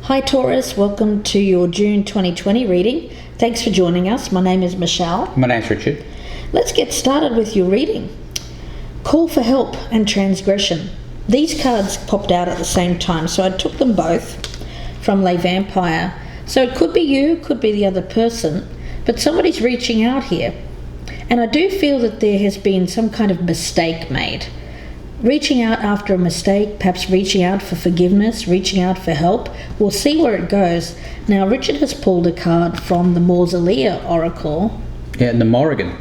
Hi Taurus, welcome to your June 2020 reading. Thanks for joining us. My name is Michelle. My name's Richard. Let's get started with your reading. Call for help and transgression. These cards popped out at the same time, so I took them both from Le Vampire. So it could be you, could be the other person, but somebody's reaching out here. And I do feel that there has been some kind of mistake made. Reaching out after a mistake, perhaps reaching out for forgiveness, reaching out for help. We'll see where it goes. Now, Richard has pulled a card from the Mausolea Oracle. Yeah, the Morrigan.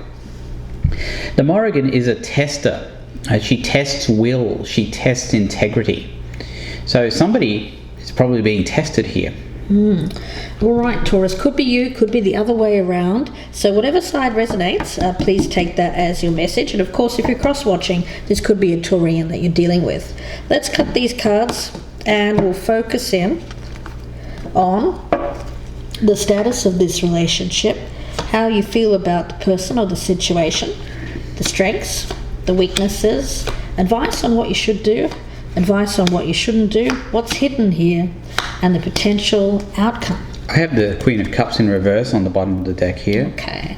The Morrigan is a tester. She tests will, she tests integrity. So somebody is probably being tested here. All right, Taurus, could be you, could be the other way around. So whatever side resonates, please take that as your message. And of course, if you're cross-watching, this could be a Taurian that you're dealing with. Let's cut these cards and we'll focus in on the status of this relationship, how you feel about the person or the situation, the strengths, the weaknesses, advice on what you should do, advice on what you shouldn't do, what's hidden here, and the potential outcome. I have the Queen of Cups in reverse on the bottom of the deck here. Okay.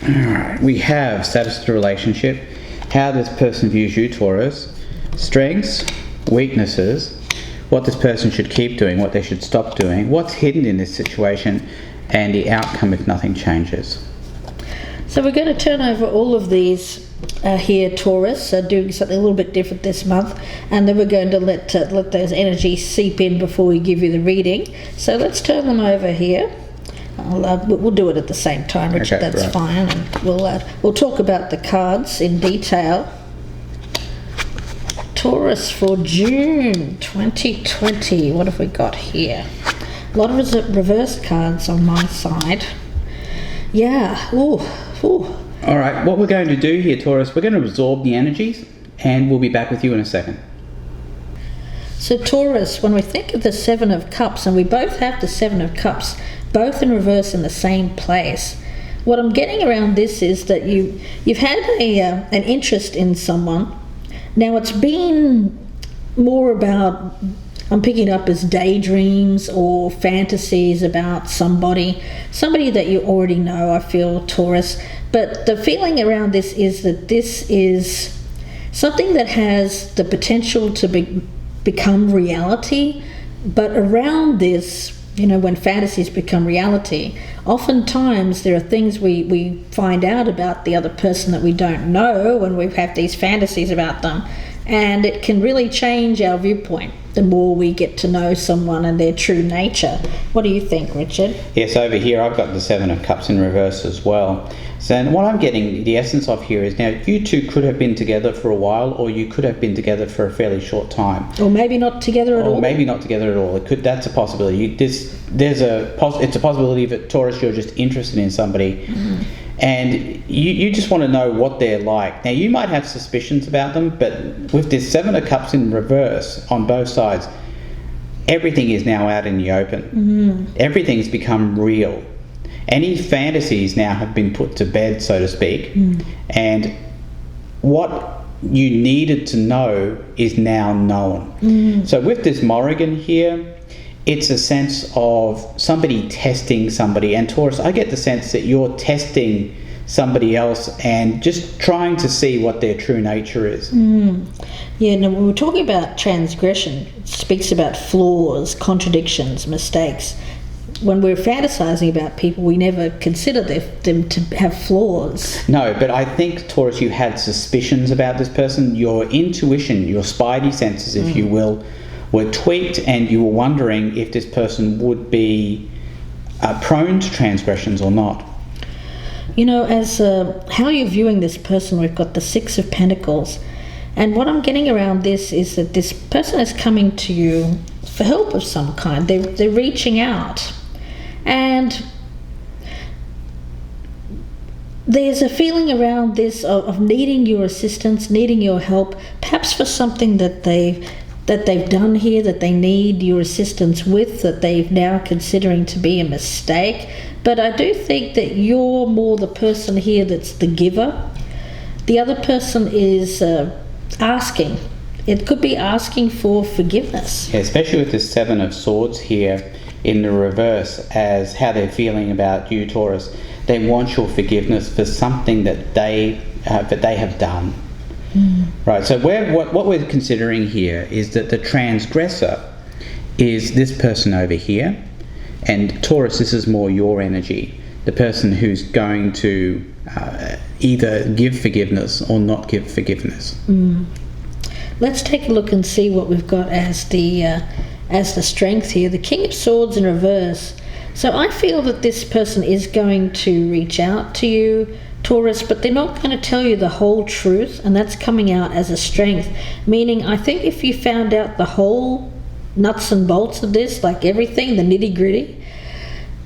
Alright, we have status of the relationship, how this person views you, Taurus, strengths, weaknesses, what this person should keep doing, what they should stop doing, what's hidden in this situation, and the outcome if nothing changes. So we're going to turn over all of these here, Taurus, doing something a little bit different this month, and then we're going to let those energies seep in before we give you the reading. So let's turn them over here. We'll do it at the same time, Richard. Okay, that's right. fine, and we'll talk about the cards in detail. Taurus for June 2020. What have we got here? A lot of reversed cards on my side. Yeah. Ooh. Alright, what we're going to do here, Taurus, we're going to absorb the energies and we'll be back with you in a second. So Taurus, when we think of the Seven of Cups, and we both have the Seven of Cups, both in reverse in the same place, what I'm getting around this is that you've had an interest in someone. Now it's been more about, I'm picking up as daydreams or fantasies about somebody that you already know, I feel, Taurus. But the feeling around this is that this is something that has the potential to become reality. But around this, when fantasies become reality, oftentimes there are things we find out about the other person that we don't know when we have these fantasies about them. And it can really change our viewpoint the more we get to know someone and their true nature. What do you think, Richard? Yes, over here I've got the Seven of Cups in reverse as well. So what I'm getting the essence of here is, now you two could have been together for a while, or you could have been together for a fairly short time. Or maybe not together at all. Or maybe not together at all. That's a possibility. It's a possibility that, Taurus, you're just interested in somebody. Mm-hmm. And you just want to know what they're like. Now, you might have suspicions about them, but with this Seven of Cups in reverse on both sides, everything is now out in the open. Mm-hmm. Everything's become real. Any fantasies now have been put to bed, so to speak. Mm. And what you needed to know is now known. Mm. So with this Morrigan here, it's a sense of somebody testing somebody. And Taurus, I get the sense that you're testing somebody else and just trying to see what their true nature is. Mm. Yeah, now when we're talking about transgression, it speaks about flaws, contradictions, mistakes. When we're fantasizing about people, we never consider them to have flaws. No, but I think, Taurus, you had suspicions about this person. Your intuition, your spidey senses, if you will, were tweaked, and you were wondering if this person would be prone to transgressions or not. As how you're viewing this person, we've got the Six of Pentacles. And what I'm getting around this is that this person is coming to you for help of some kind. They're reaching out. And there's a feeling around this of needing your assistance, needing your help, perhaps for something that they've done here that they need your assistance with, that they're now considering to be a mistake. But I do think that you're more the person here that's the giver. The other person is asking It could be asking for forgiveness. Yeah, especially with the Seven of Swords here in the reverse, as how they're feeling about you, Taurus. They want your forgiveness for something that they have done. Right. So what we're considering here is that the transgressor is this person over here, and Taurus, this is more your energy, the person who's going to either give forgiveness or not give forgiveness. Let's take a look and see what we've got as the strength here. The King of Swords in reverse. So I feel that this person is going to reach out to you, Taurus, but they're not going to tell you the whole truth, and that's coming out as a strength. Meaning, I think if you found out the whole nuts and bolts of this, like everything, the nitty-gritty,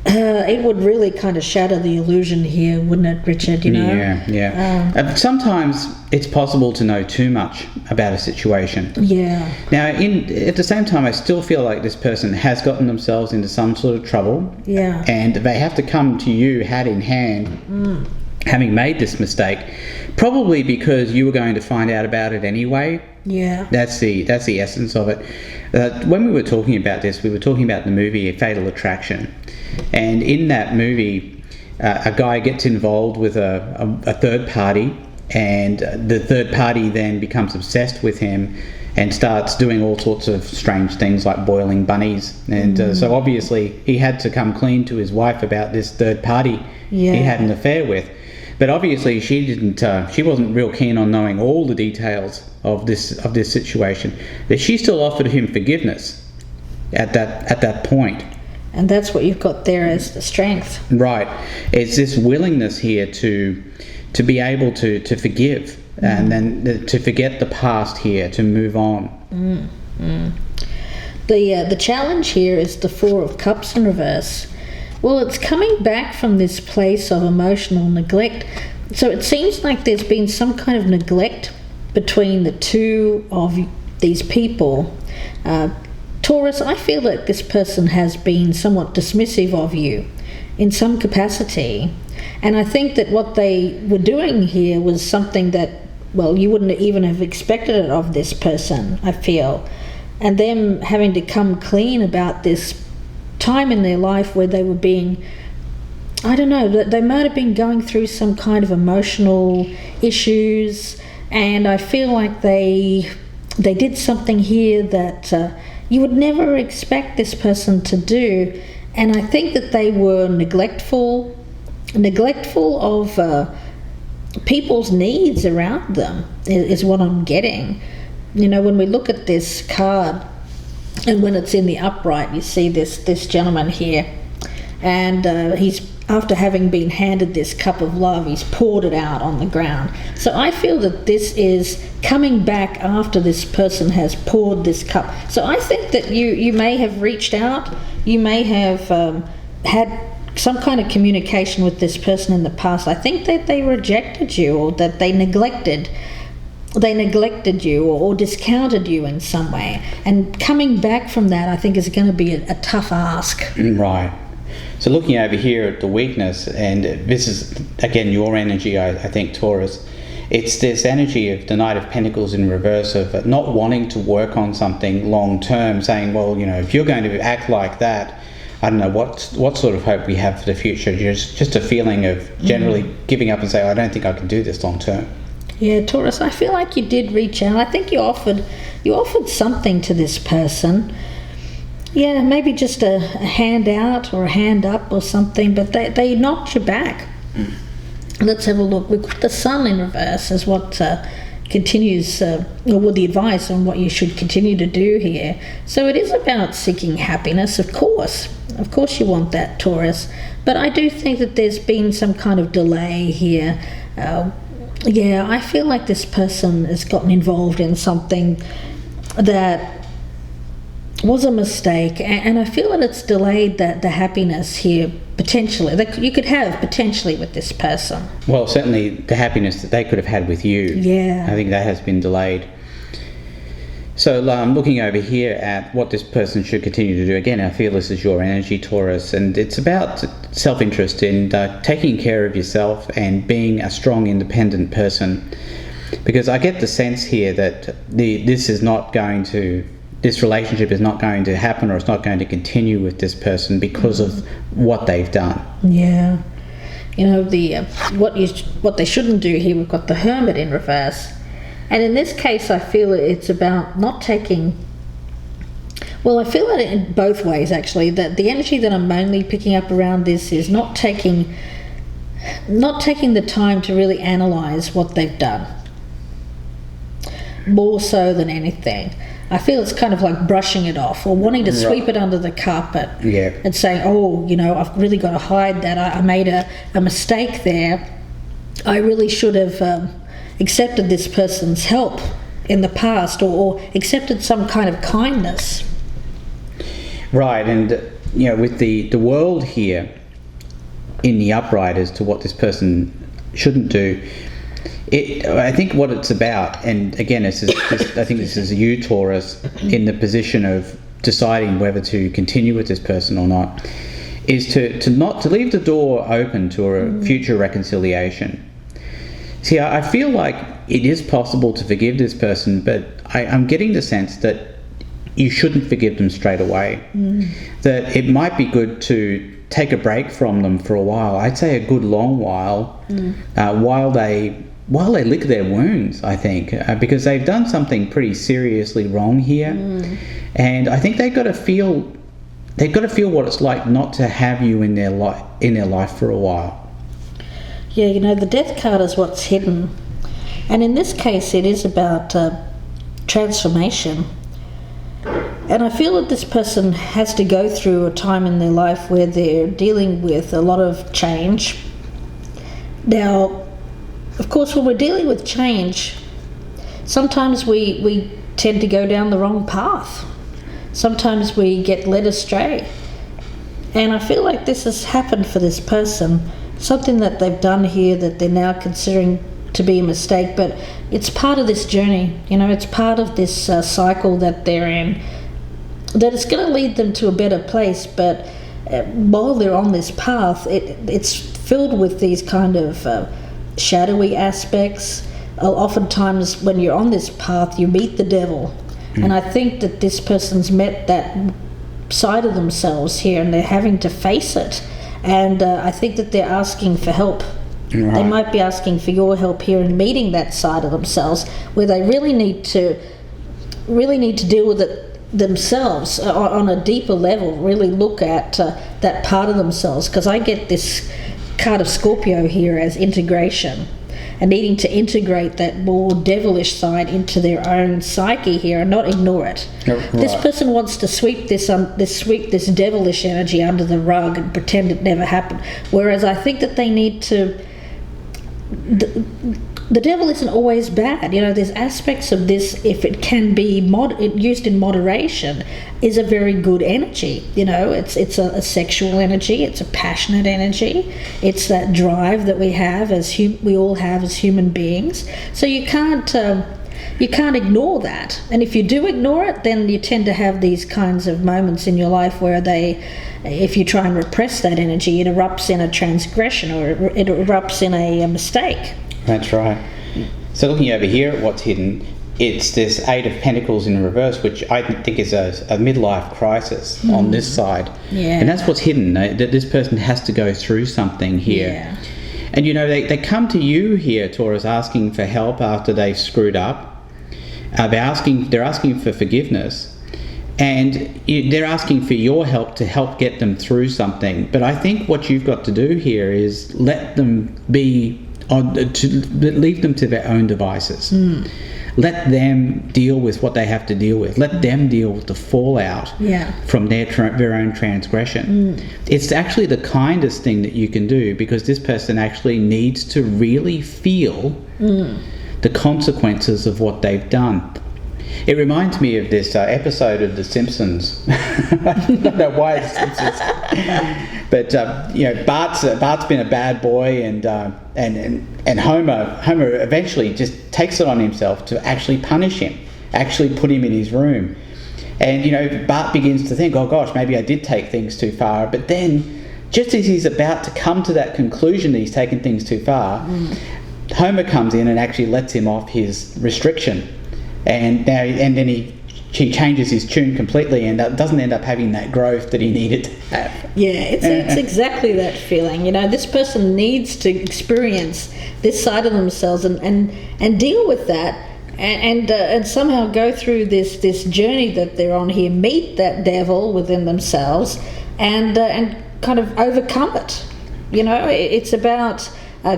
it would really kind of shatter the illusion here, wouldn't it, Richard? You know? Yeah. Sometimes it's possible to know too much about a situation. Yeah. Now, at the same time, I still feel like this person has gotten themselves into some sort of trouble. Yeah. And they have to come to you hat in hand, having made this mistake, probably because you were going to find out about it anyway. Yeah. That's the essence of it. When we were talking about this, we were talking about the movie Fatal Attraction. And in that movie, a guy gets involved with a third party, and the third party then becomes obsessed with him and starts doing all sorts of strange things like boiling bunnies. And so obviously he had to come clean to his wife about this third party he had an affair with. But obviously she didn't. She wasn't real keen on knowing all the details of this situation. But she still offered him forgiveness at that point. And that's what you've got there as the strength. Right. It's this willingness here to be able to forgive and then to forget the past here, to move on. The challenge here is the Four of Cups in reverse. Well, it's coming back from this place of emotional neglect. So it seems like there's been some kind of neglect between the two of these people. Taurus, I feel that this person has been somewhat dismissive of you in some capacity. And I think that what they were doing here was something that, well, you wouldn't even have expected it of this person, I feel. And them having to come clean about this time in their life where they were being, I don't know, they might have been going through some kind of emotional issues, and I feel like they did something here that you would never expect this person to do. And I think that they were neglectful of people's needs around them is what I'm getting. You know, when we look at this card and when it's in the upright, you see this gentleman here, and he's, after having been handed this cup of love, he's poured it out on the ground. So I feel that this is coming back after this person has poured this cup. So I think that you may have reached out, you may have had some kind of communication with this person in the past. I think that they rejected you, or that they neglected you or discounted you in some way. And coming back from that, I think, is going to be a tough ask. Right. So looking over here at the weakness, and this is, again, your energy, I think, Taurus. It's this energy of the Knight of Pentacles in reverse, of not wanting to work on something long term, saying, well, you know, if you're going to act like that, I don't know what sort of hope we have for the future. Just a feeling of generally giving up and say, I don't think I can do this long term. Yeah, Taurus, I feel like you did reach out. I think you offered something to this person. Yeah, maybe just a hand out or a hand up or something, but they knocked you back. Let's have a look. We've got the Sun in reverse as what continues, or the advice on what you should continue to do here. So it is about seeking happiness, of course. Of course you want that, Taurus. But I do think that there's been some kind of delay here. Yeah, I feel like this person has gotten involved in something that was a mistake, and I feel that it's delayed the happiness here, potentially, that you could have potentially with this person. Well, certainly the happiness that they could have had with you. Yeah. I think that has been delayed. So I'm looking over here at what this person should continue to do. Again, I feel this is your energy, Taurus, and it's about self-interest in taking care of yourself and being a strong, independent person. because I get the sense here that this relationship is not going to happen, or it's not going to continue with this person because of what they've done. Yeah. You know, what they shouldn't do here, we've got the Hermit in reverse. And in this case, I feel it's about not taking... Well, I feel it in both ways, actually. That the energy that I'm mainly picking up around this is not taking the time to really analyse what they've done. More so than anything. I feel it's kind of like brushing it off, or wanting to sweep it under the carpet. Yeah. And saying, oh, you know, I've really got to hide that. I made a mistake there. I really should have accepted this person's help in the past, or accepted some kind of kindness. Right, and you know, with the world here in the upright as to what this person shouldn't do, I think what it's about, and again, I think this is you, Taurus, in the position of deciding whether to continue with this person or not, is to leave the door open to a future reconciliation. See, I feel like it is possible to forgive this person, but I'm getting the sense that you shouldn't forgive them straight away. That it might be good to take a break from them for a while. I'd say a good long while, while they lick their wounds, I think, because they've done something pretty seriously wrong here. And I think they've got to feel what it's like not to have you in their life for a while. Yeah, you know, the Death card is what's hidden. And in this case, it is about transformation. And I feel that this person has to go through a time in their life where they're dealing with a lot of change. Now, of course, when we're dealing with change, sometimes we tend to go down the wrong path. Sometimes we get led astray. And I feel like this has happened for this person. Something that they've done here that they're now considering to be a mistake, but it's part of this journey. You know, it's part of this cycle that they're in. That it's going to lead them to a better place, but while they're on this path, it's filled with these kind of shadowy aspects. Oftentimes when you're on this path, you meet the devil. And I think that this person's met that side of themselves here, and they're having to face it. And I think that they're asking for help. Right. They might be asking for your help here in meeting that side of themselves, where they really need to deal with it themselves on a deeper level, really look at that part of themselves. Because I get this card of Scorpio here as integration, and needing to integrate that more devilish side into their own psyche here and not ignore it. Right. This person wants to sweep this devilish energy under the rug and pretend it never happened, whereas I think that they need to... The devil isn't always bad. You know, there's aspects of this, if it can be used in moderation, is a very good energy. You know, it's a sexual energy, it's a passionate energy, it's that drive that we have we all have as human beings. So you can't ignore that. And if you do ignore it, then you tend to have these kinds of moments in your life where if you try and repress that energy, it erupts in a transgression, or it erupts in a mistake. That's right. So looking over here at what's hidden, it's this Eight of Pentacles in reverse, which I think is a midlife crisis on this side. Yeah. And that's what's hidden, that this person has to go through something here. Yeah. And you know, they come to you here, Taurus, asking for help after they've screwed up. They're asking for forgiveness. And they're asking for your help to help get them through something. But I think what you've got to do here is let them leave them to their own devices. Let them deal with what they have to deal with. Let them deal with the fallout from their own transgression. It's actually the kindest thing that you can do, because this person actually needs to really feel the consequences of what they've done. It reminds me of this episode of The Simpsons. I don't know why The Simpsons, but you know, Bart's been a bad boy, and Homer eventually just takes it on himself to actually punish him, actually put him in his room, and you know, Bart begins to think, oh gosh, maybe I did take things too far. But then, just as he's about to come to that conclusion that he's taken things too far, Homer comes in and actually lets him off his restriction, and then he changes his tune completely and doesn't end up having that growth that he needed to have. Yeah, it's exactly that feeling. You know, this person needs to experience this side of themselves and deal with that, and somehow go through this journey that they're on here, meet that devil within themselves, and kind of overcome it. You know, it's about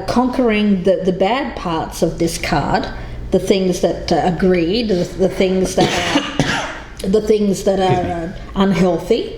conquering the bad parts of this card, the things that are greed, the things that are unhealthy,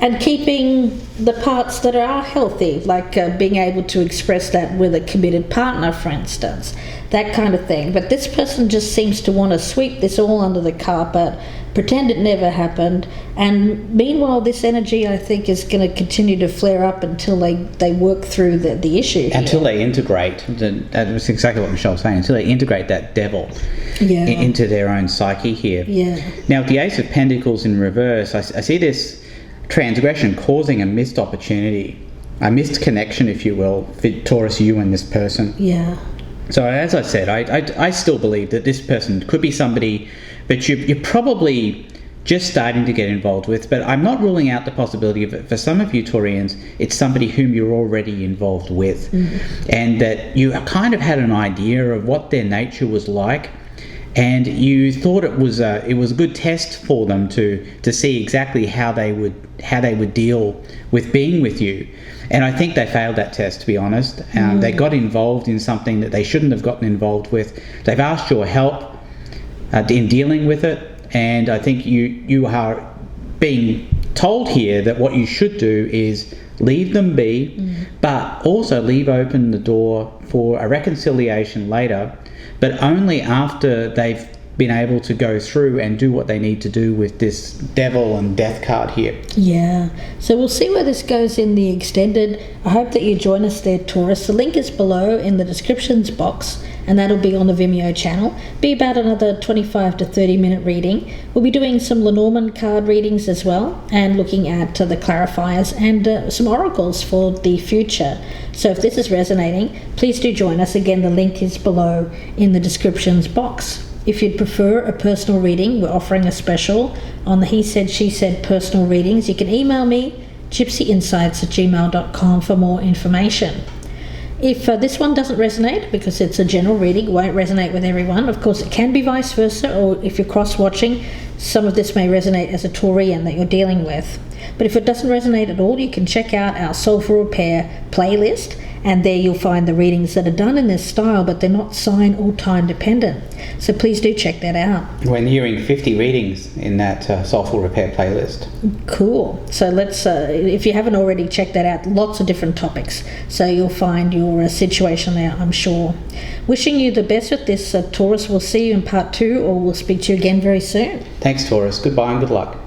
and keeping the parts that are healthy, like being able to express that with a committed partner, for instance, that kind of thing. But this person just seems to want to sweep this all under the carpet, pretend it never happened, and meanwhile this energy, I think, is going to continue to flare up until they work through the issue here. Until they integrate, that was exactly what Michelle was saying, until they integrate that devil into their own psyche here. Yeah. Now, with the Ace of Pentacles in reverse, I see this transgression causing a missed opportunity, a missed connection, if you will, for Taurus, you and this person. Yeah. So as I said, I still believe that this person could be somebody that you're probably just starting to get involved with, but I'm not ruling out the possibility of it. For some of you Taurians, it's somebody whom you're already involved with, and that you kind of had an idea of what their nature was like, and you thought it was a good test for them to see exactly how they would deal with being with you. And I think they failed that test, to be honest. They got involved in something that they shouldn't have gotten involved with. They've asked your help in dealing with it, and I think you are being told here that what you should do is leave them be, but also leave open the door for a reconciliation later, but only after they've been able to go through and do what they need to do with this devil and death card here. Yeah, so we'll see where this goes in the extended. I hope that you join us there, Taurus. The link is below in the descriptions box, and that'll be on the Vimeo channel. Be about another 25 to 30 minute reading. We'll be doing some Lenormand card readings as well, and looking at the clarifiers and some oracles for the future. So if this is resonating, please do join us. Again, the link is below in the descriptions box. If you'd prefer a personal reading, we're offering a special on the He Said, She Said personal readings. You can email me, gypsyinsights@gmail.com, for more information. If this one doesn't resonate, because it's a general reading, it won't resonate with everyone. Of course, it can be vice versa, or if you're cross-watching, some of this may resonate as a Taurian that you're dealing with. But if it doesn't resonate at all, you can check out our Soulful Repair playlist, and there you'll find the readings that are done in this style, but they're not sign or time dependent. So please do check that out. We're nearing 50 readings in that Soulful Repair playlist. Cool. So let's, if you haven't already checked that out, lots of different topics. So you'll find your situation there, I'm sure. Wishing you the best with this, Taurus. We'll see you in part 2, or we'll speak to you again very soon. Thanks, Taurus. Goodbye and good luck.